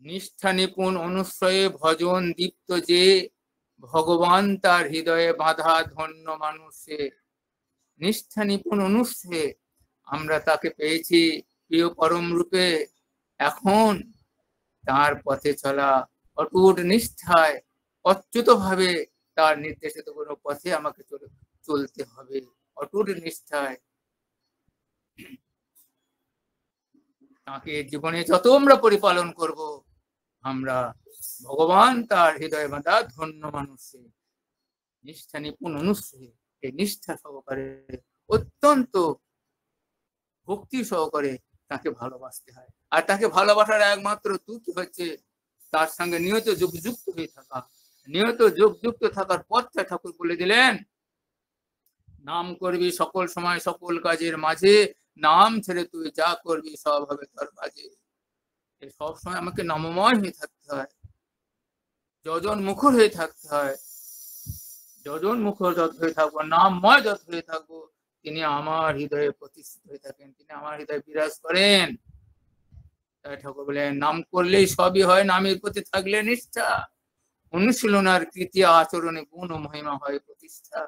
নিষ্ঠা নিপুণ অনুশ্রয়ে ভজন দীপ্ত যে, ভগবান তার হৃদয়ে বাঁধা ধন্য মানুষে। নিষ্ঠা নিপুণ অনুশ্রয়ে আমরা তাকে পেয়েছি প্রিয় পরম রূপে। এখন তার পথে চলা, অটুট নিষ্ঠায় অচ্যুত ভাবে তার নির্দেশিত কোনো পথে আমাকে চলতে হবে, অটুট নিষ্ঠায়। তাকে জীবনে যত আমরা পরিপালন করব, আমরা ভগবান তার হৃদয়ে বাঁধা ধন্য মানুষে। নিষ্ঠা নিপুণ অনুশ্রয়ে, এই নিষ্ঠা সহকারে অত্যন্ত ভক্তি সহকারে তাকে ভালোবাসতে হয়। আর তাকে ভালোবাসার একমাত্র তুকি হচ্ছে তার সঙ্গে নিয়ত যোগযুক্ত হয়ে থাকা। নিয়ত যোগযুক্ত থাকার পথটা ঠাকুর বলে দিলেন, নাম করবি সকল সময় সকল কাজের মাঝে, নাম ছেড়ে তুই যা করবি সব হবে তোর কাজে। সব সময় আমাকে নামময় হয়ে থাকতে হয়, যজন মুখর হয়ে থাকতে হয়। যজন মুখর যত হয়ে থাকবো, নামময় যত হয়ে থাকবো, তিনি আমার হৃদয়ে প্রতিষ্ঠিত হয়ে থাকেন, তিনি আমার হৃদয়ে বিরাজ করেন। তাই ঠাকুর বলেন, নাম করলেই সবই হয়, নামের প্রতি থাকলে নিষ্ঠা। অনুশীলন আর কৃতি আচরণে গুণ ও মহিমা হয় প্রতিষ্ঠা।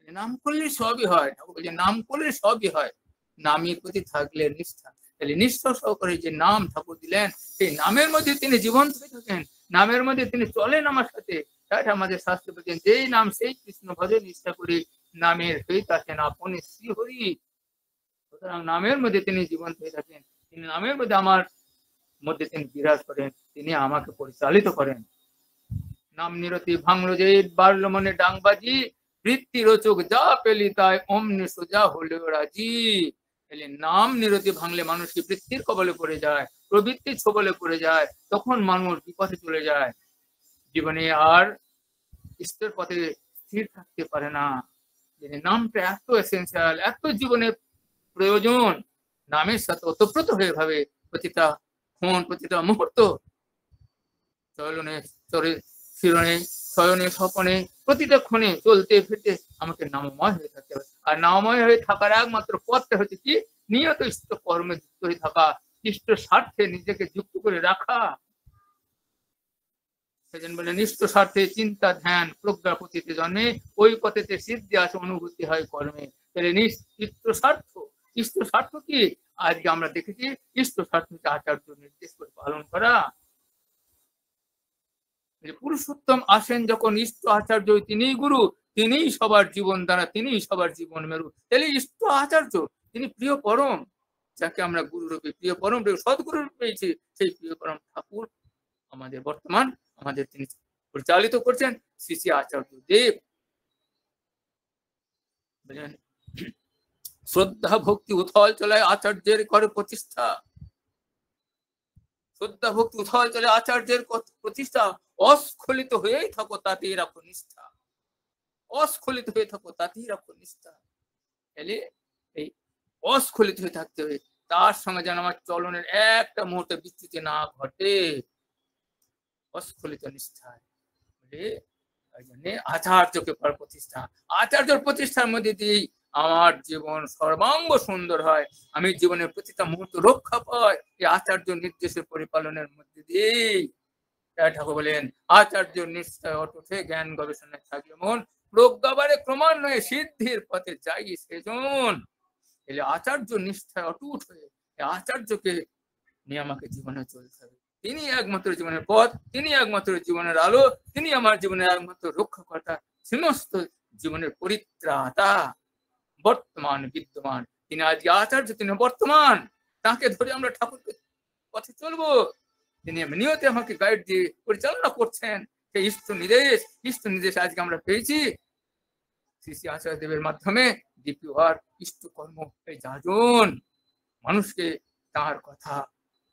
নাম করলে সবই হয়, ঠাকুর বলছেন নাম করলে সবই হয়, নামের প্রতি থাকলে নিষ্ঠা। তাহলে নিষ্ঠা সহকারে যে নাম ঠাকুর দিলেন, সেই নামের মধ্যে তিনি জীবন্ত হয়ে থাকেন, নামের মধ্যে তিনি চলেন আমার সাথে। তাই আমাদের শাস্ত্র বলছেন, যেই নাম সেই কৃষ্ণ ভজে নিষ্ঠা করি, নামের সহিত আছেন আপনি শ্রীহরি। সুতরাং নামের মধ্যে তিনি জীবন্ত হয়ে থাকেন, তিনি নামের মধ্যে আমার মধ্যে তিনি বিরাজ করেন, তিনি আমাকে পরিচালিত করেন। নাম নিরতি ভাঙলো যে বাড়ল মনে ডাংবাজি, বৃত্তি রোচক যা পেলি তাই অমনি সোজা হলেও রাজি। নাম নিরতি ভাঙলে মানুষ কি বৃত্তির কবলে পড়ে যায়, প্রবৃত্তির ছবলে পড়ে যায়, তখন মানুষ বিপথে চলে যায়, জীবনে আর ঈশ্বর পথে স্থির থাকতে পারে না। নামটা এত এসেন্সিয়াল, এত জীবনের প্রয়োজন, নামের সাথে ওতপ্রোত হয়ে ভাবে প্রতিটা ক্ষণ, প্রতিটা মুহূর্ত, চলনে চরে শিরনে শয়নে স্বপনে প্রতিটা ক্ষণে চলতে ফিরতে আমাকে নামময় হয়ে থাকতে হবে। আর নামময় হয়ে থাকার একমাত্র পথটা হচ্ছে কি, নিয়ত ইষ্ট কর্মে যুক্ত হয়ে থাকা, ইষ্ট স্বার্থে নিজেকে যুক্ত করে রাখা। সেজন্য বলে নিষ্ঠ স্বার্থে চিন্তা ধ্যান প্রজ্ঞা পতিতে জন্মে, ওই পথেতে সিদ্ধি আছে অনুভূতি হয় কর্মে। তাহলে ইষ্ট স্বার্থ, ইষ্ট স্বার্থ কি আজকে আমরা দেখেছি, ইষ্ট স্বার্থকে আচার্য নির্দেশ করে পালন করা। পুরুষোত্তম আসেন যখন ইষ্ট আচার্য, তিনিই গুরু, তিনিই সবার জীবন দ্বারা, তিনিই সবার জীবন মেরু। তাহলে ইষ্ট আচার্য তিনি প্রিয় পরম, যাকে আমরা গুরু রূপে প্রিয় পরম সদ্গুরু পেয়েছি, সেই প্রিয় পরম ঠাকুর আমাদের বর্তমান আমাদের তিনি পরিচালিত করছেন শ্রী শ্রী আচার্য দেব। শ্রদ্ধা ভক্তি উথল চলায় আচার্যের করে প্রতিষ্ঠা, শ্রদ্ধা ভক্তি উথল চলে আচার্যের প্রতিষ্ঠা, অস্খলিত হয়েই থাকো তাতেই রাখো নিষ্ঠা, অস্খলিত হয়ে থাকো তাতেই রাখো নিষ্ঠা। তাহলে এই অস্খলিত হয়ে থাকতে হবে, তার সঙ্গে যেন আমার চলনের একটা মুহূর্তে বিচ্যুতি না ঘটে, অস্খলিত নিষ্ঠায়। আচার্যকে প্রতিষ্ঠা, আচার্যের প্রতিষ্ঠার মধ্যে দিয়েই আমার জীবন সর্বাঙ্গ সুন্দর হয়, আমি জীবনের প্রতিটা মুহূর্ত রক্ষা পাই এই আচার্য নির্দেশের পরিপালনের মধ্যে দিয়েই। ঠাকুর বলেন, আচার্য নিশ্চয় অটুটে জ্ঞান গবেষণায় থাকলে মন, প্রজ্ঞাবারে ক্রমান্বয়ে সিদ্ধির পথে যাই সেজন। এলে আচার্য নিষ্ঠায় অটুট হয়ে আচার্যকে নিয়ে আমাকে জীবনে চলতে হবে। তিনি একমাত্র জীবনের পথ, তিনি একমাত্র জীবনের আলো, তিনি আমার জীবনের একমাত্র রক্ষাকর্তা, সমস্ত জীবনের পরিত্রাতা, বর্তমান বিদ্যমান। তিনি আজকে আচার্য, তিনি বর্তমান, তাকে ধরে আমরা ঠাকুরকে পথে চলবো। তিনি নিয়তে আমাকে গাইড দিয়ে পরিচালনা করছেন, সেই ইষ্ট নির্দেশ আজকে আমরা পেয়েছি শ্রী শ্রী আচার্য দেবের মাধ্যমে। ডিপি আর ইষ্ট কর্ম, এই যাজন মানুষকে তার কথা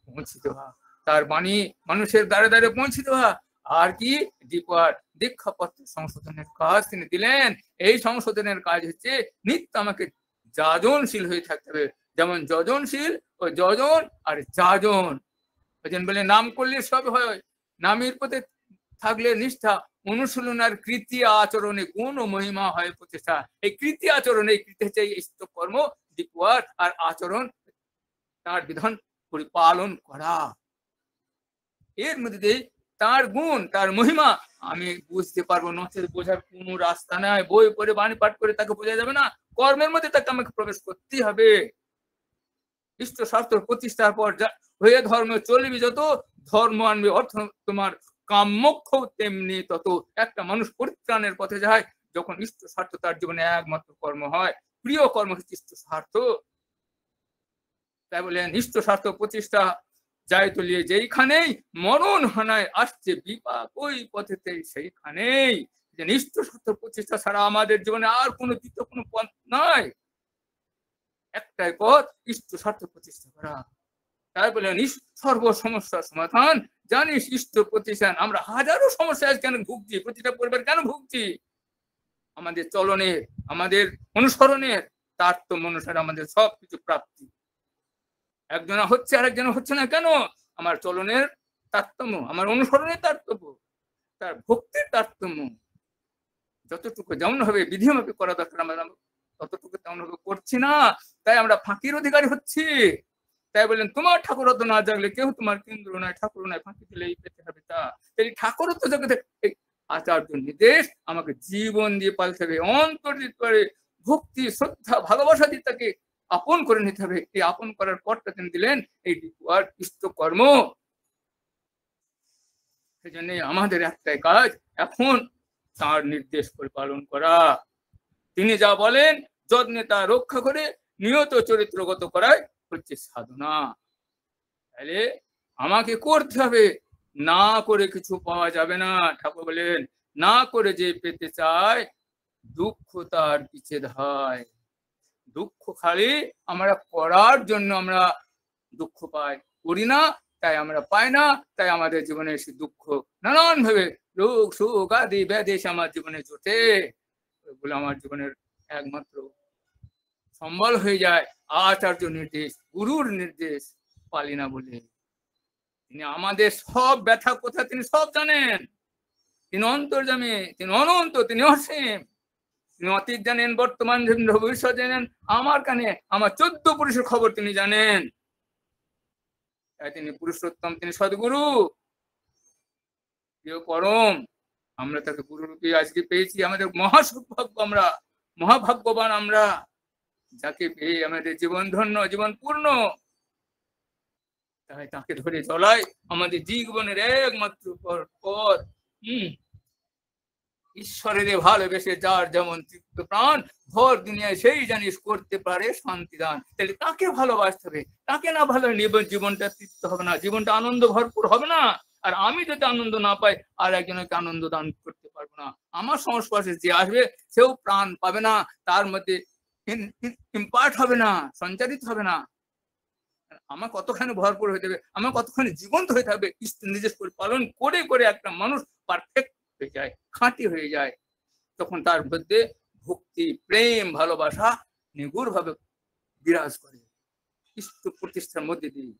পৌঁছে দেওয়া, তার বাণী মানুষের দ্বারে দ্বারে পৌঁছে দেওয়া। আর কি দীপার দীক্ষাপত্র সংশোধনের কাজ তিনি দিলেন। এই সংশোধনের কাজ হচ্ছে নিত্য আমাকে যাজনশীল হয়ে থাকতে হবে, যেমন যজনশীল ও যজন আর যাজন। বলে নাম করলে সব হয়, নামের পথে থাকলে নিষ্ঠা, অনুশীলন আর কৃতি আচরণে গুণ ও মহিমা হয় প্রতিষ্ঠা। এই কৃতি আচরণ, এই কৃতি হচ্ছে ইষ্ট কর্ম, দীপার আর আচরণ, তার বিধান পরিপালন করা। এর মধ্যে দিয়ে তার গুণ, তার মহিমা আমি বুঝতে পারবো, নচেত বোঝার কোনো রাস্তা নাই। বই পড়ে বাণী পাঠ করে তাকে বোঝা যাবে না, কর্মের মধ্যে তাকে আমাকে প্রবেশ করতেই হবে। ইষ্ট শাস্ত্র প্রতিষ্ঠার পর হয়ে ধর্ম চলবি, যত ধর্ম আনবে অর্থ তোমার কাম্যক্ষ তেমনি তত। একটা মানুষ পরিত্রাণের পথে যায় যখন ইষ্ট স্বার্থ তার জীবনে একমাত্র কর্ম হয়, প্রিয় কর্ম হচ্ছে ইষ্ট স্বার্থ। তাই বলেন ইষ্ট স্বার্থ প্রতিষ্ঠা যায় তলিয়ে যেইখানেই, মরণ হানায় আসছে বিপাক ওই পথেতেই সেইখানেই। ইষ্ট স্বার্থ প্রতিষ্ঠা ছাড়া আমাদের জীবনে আর কোনো দ্বিতীয় কোনো পথ নাই, একটাই পথ, ইষ্ট স্বার্থ প্রতিষ্ঠা করা। তাই বলেন সর্ব সমস্যার সমাধান জানিস ইষ্ট প্রতিষ্ঠান। আমরা হাজারো সমস্যা কেন ভুগছি, প্রতিটা পরিবার কেন ভুগছি? আমাদের চলনের, আমাদের অনুসরণের তারতম্য অনুসারে আমাদের সবকিছু প্রাপ্তি। একজনা হচ্ছে আর একজনা হচ্ছে না কেন? আমার চলনের তারতম্য, আমার অনুসরণের তারতম্য, তার ভক্তির তারতম্য। যতটুকু যেমন হবে বিধিমাপে করা দরকার আমরা ততটুকু তেমন ভাবে করছি না, তাই আমরা ফাঁকির অধিকারী হচ্ছি। তাই বললেন তোমার ঠাকুরত্ব না জাগলে কেউ তোমার কেন্দ্র নয়, ঠাকুর নয়, ফাঁকি দিলেই পেতে হবে তা। এই ঠাকুরত্ব জগতে আচার্য নির্দেশ আমাকে জীবন দিয়ে পালতে হবে, অন্তর দিতে পারে, ভক্তি শ্রদ্ধা ভালোবাসা দিয়ে তাকে আপন করে নিতে হবে। এই আপন করার পরটা তিনি দিলেন এই ইষ্ট কর্ম। সেই জন্য আমাদের একটাই কাজ এখন তার নির্দেশ করে পালন করা। তিনি যা বলেন যত্নে তা রক্ষা করে নিয়ত চরিত্রগত করাই হচ্ছে সাধনা। তাহলে আমাকে করতে হবে, না করে কিছু পাওয়া যাবে না। ঠাকুর বলেন না করে যে পেতে চায় দুঃখ তার পিছে ধায়। দুঃখ খালি আমরা করার জন্য আমরা দুঃখ পাই, করি না তাই আমরা পাই না, তাই আমাদের জীবনে এসে দুঃখ নানান ভাবে রোগ সুখ আদি ব্যাধি আমার জীবনে জোটে। ওগুলো আমার জীবনের একমাত্র সম্বল হয়ে যায় আচার্য নির্দেশ, গুরুর নির্দেশ পালি না বলে। তিনি আমাদের সব ব্যথা কথা তিনি সব জানেন। তিনি অন্তর্যামী, তিনি অনন্ত, তিনি অসীম, তিনি অতীত জানেন, বর্তমান জানেন, ভবিষ্যৎ জানেন। আমার কানে আমার 14 পুরুষের খবর তিনি জানেন। তিনি পুরুষোত্তম, তিনি সদ্গুরু, প্রিয় পরম। আমরা তাকে গুরুরূপে আজকে পেয়েছি। আমাদের মহাসৌভাগ্য, আমরা মহাভাগ্যবান আমরা, যাকে পেয়ে আমাদের জীবন ধন্য, জীবন পূর্ণ। তাই তাকে ধরে চলাই আমাদের জীবনের একমাত্র পথ। ঈশ্বরের ভালোবেসে যার যেমন তৃপ্ত প্রাণ, ভর দুনিয়ায় সেই জানিস করতে পারে শান্তি দান। তাহলে তাকে ভালোবাসতে হবে, তাকে না ভালো জীবনটা তৃপ্ত হবে না, জীবনটা আনন্দ ভরপুর হবে না। আর আমি যদি আনন্দ না পাই আর একজনকে আনন্দ দান করতে পারবো না। আমার সংস্পর্শে যে আসবে সেও প্রাণ পাবে না, তার মধ্যে ইম্পার্ট হবে না, সঞ্চারিত হবে না। আমার কতখানি ভরপুর হয়ে যাবে, আমার কতখানি জীবন্ত হয়ে থাকবে নিজের পালন করে করে একটা মানুষ পারফেক্ট হয়ে যায়, খাঁটি হয়ে যায়। তখন তার মধ্যে ভক্তি, প্রেম, ভালোবাসা নিগুড় ভাবে বিরাজ করে ইষ্ট প্রতিষ্ঠার মধ্যে দিয়ে।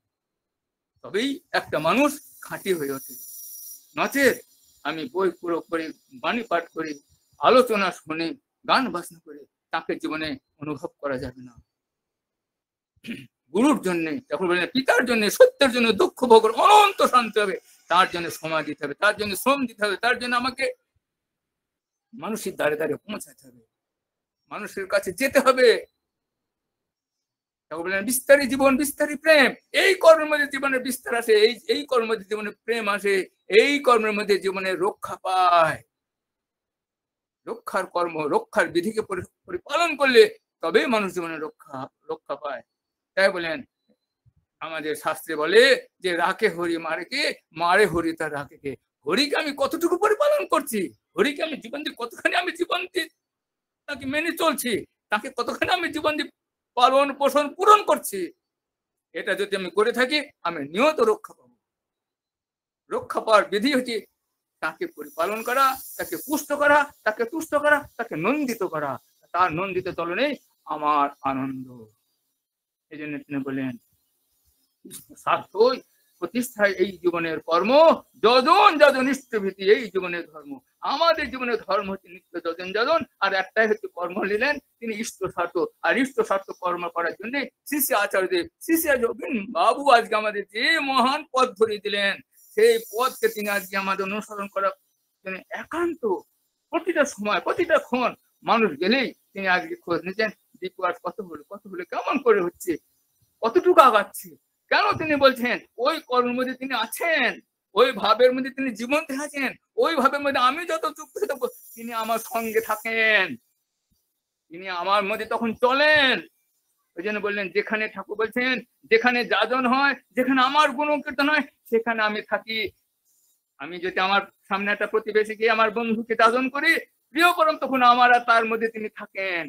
তবেই একটা মানুষ খাঁটি হয়ে ওঠে। নচেত আমি বই পুরো করে, বাণী পাঠ করি, আলোচনা শুনে, গান বাজনা করে তাকে জীবনে অনুভব করা যাবে না। গুরুর জন্য, তখন বলেন পিতার জন্য, সত্যের জন্য দুঃখ ভোগ অনন্ত শান্তি হবে, তার জন্য সময় দিতে হবে, তার জন্য শ্রম দিতে হবে, তার জন্য আমাকে মানুষের দ্বারে দ্বারে পৌঁছাতে হবে, মানুষের কাছে যেতে হবে। তখন বলেন বিস্তারী জীবন, বিস্তারী প্রেম। এই কর্মের মধ্যে জীবনের বিস্তার আসে, এই কর্মের মধ্যে জীবনের প্রেম আসে, এই কর্মের মধ্যে জীবনের রক্ষা পায়। রক্ষার কর্ম, রক্ষার বিধিকে পরিপালন করলে তবে মানুষ জীবনে রক্ষা পায়। তাই বলেন আমাদের শাস্ত্রে বলে যে রাখে হরি মারে কে, মারে হরি তার রাখে কে। হরিকে আমি কতটুকু পরিপালন করছি, হরিকে আমি জীবন দিয়ে কতখানি আমি জীবন দিয়ে তাকে মেনে চলছি, তাকে কতখানি আমি জীবন দিয়ে পালন পোষণ পূরণ করছি, এটা যদি আমি করে থাকি আমি নিয়ত রক্ষা পাবো। রক্ষা পাওয়ার বিধি হচ্ছে তাকে পরিপালন করা, তাকে পুষ্ট করা, তাকে তুষ্ট করা, তাকে নন্দিত করা। তার নন্দিত চলনে আমার আনন্দ। এই জন্য তিনি বলেন স্বার্থই প্রতিষ্ঠায় এই জীবনের কর্ম, যজন যজন ইষ্টভীতি এই জীবনের ধর্ম। আমাদের জীবনের ধর্ম হচ্ছে নিত্য যজন যজন, আর একটাই হচ্ছে কর্ম নিলেন তিনি ইষ্ট স্বার্থ। আর ইষ্ট স্বার্থ কর্ম করার জন্য শ্রী শ্রী আচার্যদেব, শ্রী শ্রী যোগিন বাবু আজকে আমাদের যে মহান পথ ধরিয়ে দিলেন, সেই পথকে তিনি আজকে আমাদের অনুসরণ করার জন্য একান্ত প্রতিটা সময় প্রতিটা ক্ষণ মানুষ গেলেই তিনি আজকে খোঁজ নিচ্ছেন দীপু আজ কত হলো কেমন করে হচ্ছে, কতটুকু আগাচ্ছে। কেন তিনি বলছেন ওই কর্মের মধ্যে তিনি আছেন, ওই ভাবের মধ্যে তিনি জীবন্ত আছেন, ওই ভাবের মধ্যে আমি যত যুক্ত থাকবো তিনি আমার সঙ্গে থাকেন, তিনি আমার মধ্যে তখন চলেন। ওই জন্য বললেন যেখানে ঠাকুর বলছেন যেখানে যাজন হয়, যেখানে আমার গুণকীর্তন হয় সেখানে আমি থাকি। আমি যদি আমার সামনে একটা প্রতিবেশীকে আমার বন্ধুকে যাজন করি প্রিয় পরম, তখন আমার আর তার মধ্যে তিনি থাকেন।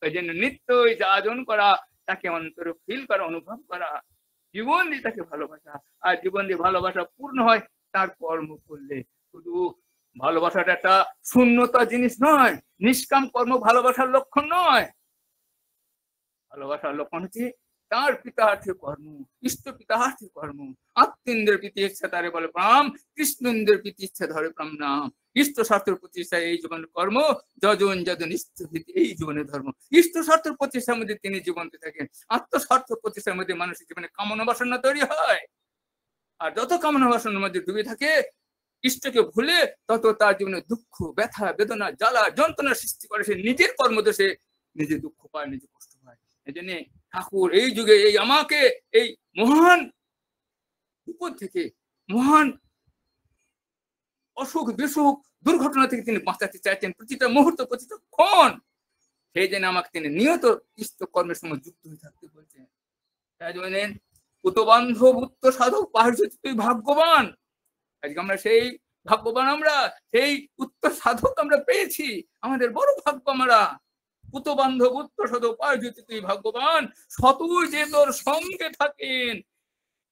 ওই জন্য নিত্যই যাজন করা, তাকে অন্তরে ফিল করা, অনুভব করা, জীবন দিয়ে তাকে ভালোবাসা। আর জীবন দিয়ে ভালোবাসা পূর্ণ হয় তার কর্ম করলে। শুধু ভালোবাসাটা একটা শূন্যতা জিনিস নয়, নিষ্কাম কর্ম ভালোবাসার লক্ষণ নয়। ভালোবাসার লক্ষণ হচ্ছে তার পিতার্থে কর্ম, ইষ্ট পিতার্থে কর্ম। আত্মেন্দ্রের প্রীতি ইচ্ছা তারে বলে প্রাম, কৃষ্ণেন্দ্রের প্রীতি ইচ্ছা ধরে প্রাম নাম। ইষ্ট স্বার্থের প্রতিষ্ঠা এই জীবনের কর্ম, যজন যজন ইষ্টভীতি এই জীবনের ধর্ম। ইষ্ট স্বার্থের প্রতিষ্ঠার মধ্যে তিনি জীবন্ত থাকেন। আত্মস্বার্থ প্রতিষ্ঠার মধ্যে মানুষের জীবনে কামনা বাসনা তৈরি হয়। আর যত কামনা বাসনার মধ্যে ডুবে থাকে, ইষ্টকে ভুলে, তত তার জীবনে দুঃখ, ব্যথা, বেদনা, জ্বালা, যন্ত্রণা সৃষ্টি করে। সে নিজের কর্মদোষে নিজে দুঃখ পায়, নিজে কষ্ট পায়। এই জন্য ঠাকুর এই যুগে এই আমাকে এই মহান বিপদ থেকে, মহান অসুখ বিসুখ দুর্ঘটনা থেকে তিনি বাঁচাতে চাইছেন প্রতিটা মুহূর্ত, প্রতিটা ক্ষণ। সেই জন্য আমাকে তিনি নিয়ত ইষ্ট কর্মের সঙ্গে যুক্ত হয়ে থাকতে বলছেন। তাই বলেন উত বান্ধব উত্ত সাধক পাহাড় তুই ভাগ্যবান। আজকে আমরা সেই ভাগ্যবান, আমরা সেই উত্তর সাধক আমরা পেয়েছি, আমাদের বড় ভাগ্য। আমরা পুত বান্ধব উত্তর সাধক পাহাড় তুই ভাগ্যবান, শতুই যে তোর সঙ্গে থাকেন,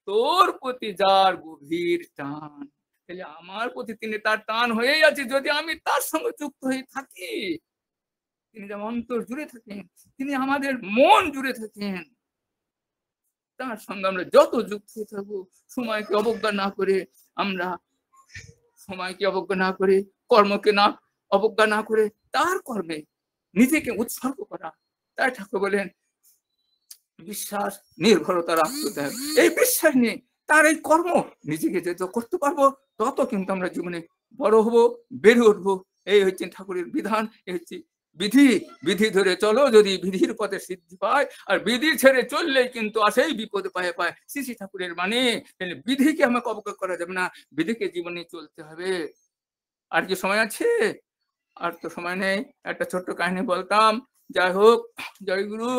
তোর প্রতি যার গভীর টান। তাহলে আমার প্রতি তিনি তার টান হয়েই আছে যদি আমি তার সঙ্গে যুক্ত হয়ে থাকি। তিনি যেমন অন্তর জুড়ে থাকেন, তিনি আমাদের মন জুড়ে থাকেন। তার সঙ্গে আমরা যত যুক্ত হয়ে থাকবো, সময়কে অবজ্ঞা না করে, আমরা সময়কে অবজ্ঞা না করে, কর্মকে না অবজ্ঞা না করে, তার কর্মে নিজেকে উৎসর্গ করা। তাই ঠাকুর বলেন বিশ্বাস নির্ভরতা রাখতে হবে। এই বিশ্বাস নিয়ে তার এই কর্ম নিজেকে যত করতে পারবো তত কিন্তু আমরা জীবনে বড় হব, বেড়ে উঠবো। এই হচ্ছে ঠাকুরের বিধান, এই হচ্ছে বিধি। বিধি ধরে চলো যদি বিধির পথে সিদ্ধি পায়, আর বিধি ছেড়ে চললেই কিন্তু আসেই বিপদে পায় পায়। শ্রী ঠাকুরের মানে বিধিকে আমাকে অবজ্ঞা করা যাবে না, বিধিকে জীবনে চলতে হবে। আর কি সময় আছে? আর তো সময় নেই। একটা ছোট্ট কাহিনী বলতাম। যাই হোক, জয় গুরু।